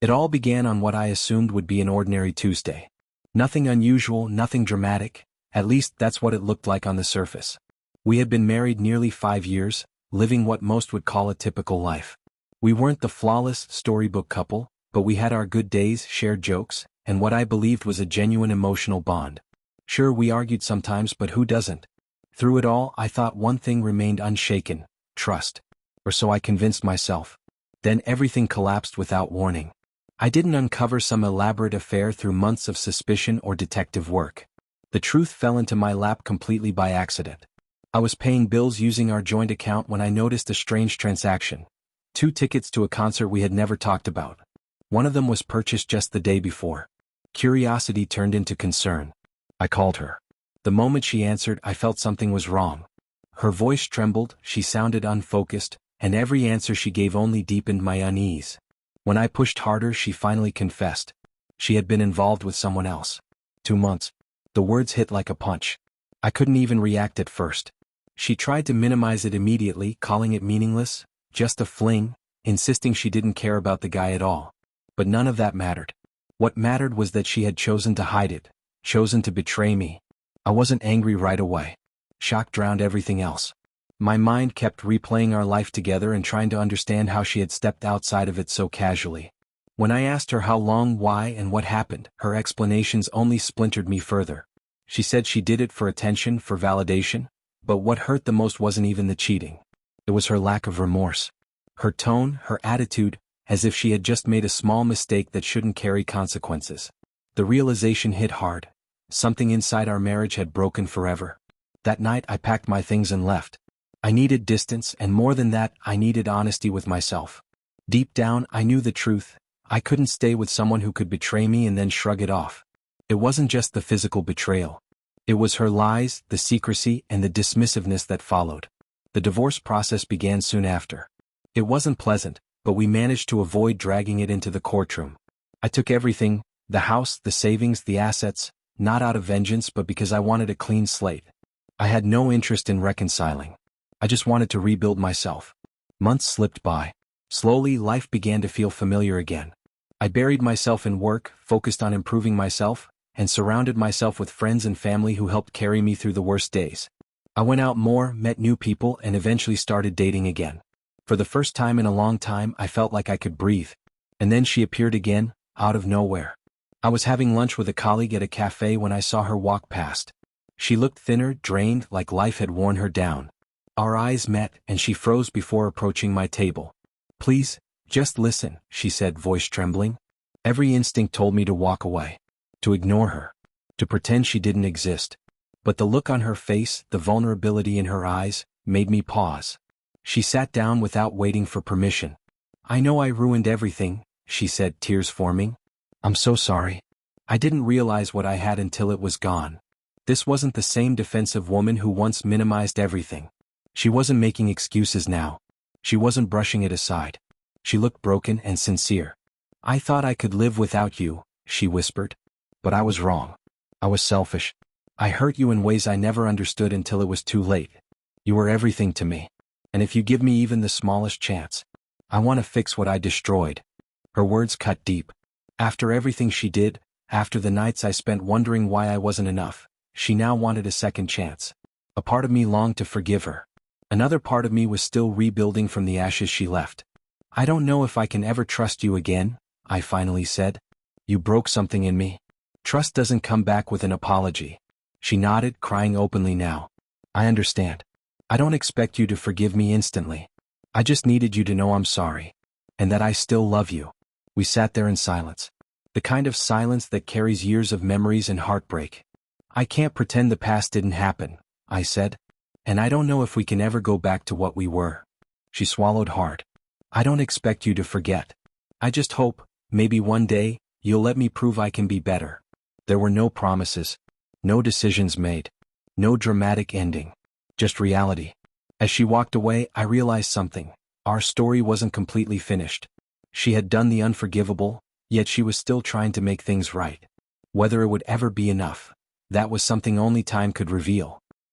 It all began on what I assumed would be an ordinary Tuesday. Nothing unusual, nothing dramatic, at least that's what it looked like on the surface. We had been married nearly 5 years, living what most would call a typical life. We weren't the flawless storybook couple, but we had our good days, shared jokes, and what I believed was a genuine emotional bond. Sure, we argued sometimes, but who doesn't? Through it all, I thought one thing remained unshaken: trust. Or so I convinced myself. Then everything collapsed without warning. I didn't uncover some elaborate affair through months of suspicion or detective work. The truth fell into my lap completely by accident. I was paying bills using our joint account when I noticed a strange transaction. 2 tickets to a concert we had never talked about. One of them was purchased just the day before. Curiosity turned into concern. I called her. The moment she answered, I felt something was wrong. Her voice trembled, she sounded unfocused, and every answer she gave only deepened my unease. When I pushed harder, she finally confessed. She had been involved with someone else. 2 months. The words hit like a punch. I couldn't even react at first. She tried to minimize it immediately, calling it meaningless, just a fling, insisting she didn't care about the guy at all. But none of that mattered. What mattered was that she had chosen to hide it, chosen to betray me. I wasn't angry right away. Shock drowned everything else. My mind kept replaying our life together and trying to understand how she had stepped outside of it so casually. When I asked her how long, why, and what happened, her explanations only splintered me further. She said she did it for attention, for validation, but what hurt the most wasn't even the cheating. It was her lack of remorse. Her tone, her attitude, as if she had just made a small mistake that shouldn't carry consequences. The realization hit hard. Something inside our marriage had broken forever. That night I packed my things and left. I needed distance, and more than that, I needed honesty with myself. Deep down, I knew the truth. I couldn't stay with someone who could betray me and then shrug it off. It wasn't just the physical betrayal. It was her lies, the secrecy, and the dismissiveness that followed. The divorce process began soon after. It wasn't pleasant, but we managed to avoid dragging it into the courtroom. I took everything, the house, the savings, the assets, not out of vengeance but because I wanted a clean slate. I had no interest in reconciling. I just wanted to rebuild myself. Months slipped by. Slowly, life began to feel familiar again. I buried myself in work, focused on improving myself, and surrounded myself with friends and family who helped carry me through the worst days. I went out more, met new people, and eventually started dating again. For the first time in a long time, I felt like I could breathe. And then she appeared again, out of nowhere. I was having lunch with a colleague at a cafe when I saw her walk past. She looked thinner, drained, like life had worn her down. Our eyes met, and she froze before approaching my table. "Please, just listen," she said, voice trembling. Every instinct told me to walk away, to ignore her, to pretend she didn't exist. But the look on her face, the vulnerability in her eyes, made me pause. She sat down without waiting for permission. "I know I ruined everything," she said, tears forming. "I'm so sorry. I didn't realize what I had until it was gone." This wasn't the same defensive woman who once minimized everything. She wasn't making excuses now. She wasn't brushing it aside. She looked broken and sincere. "I thought I could live without you," she whispered. "But I was wrong. I was selfish. I hurt you in ways I never understood until it was too late. You were everything to me. And if you give me even the smallest chance, I want to fix what I destroyed." Her words cut deep. After everything she did, after the nights I spent wondering why I wasn't enough, she now wanted a second chance. A part of me longed to forgive her. Another part of me was still rebuilding from the ashes she left. "I don't know if I can ever trust you again," I finally said. "You broke something in me. Trust doesn't come back with an apology." She nodded, crying openly now. "I understand. I don't expect you to forgive me instantly. I just needed you to know I'm sorry. And that I still love you." We sat there in silence. The kind of silence that carries years of memories and heartbreak. "I can't pretend the past didn't happen," I said. "And I don't know if we can ever go back to what we were." She swallowed hard. "I don't expect you to forget. I just hope, maybe one day, you'll let me prove I can be better." There were no promises, no decisions made, no dramatic ending, just reality. As she walked away, I realized something. Our story wasn't completely finished. She had done the unforgivable, yet she was still trying to make things right. Whether it would ever be enough, that was something only time could reveal.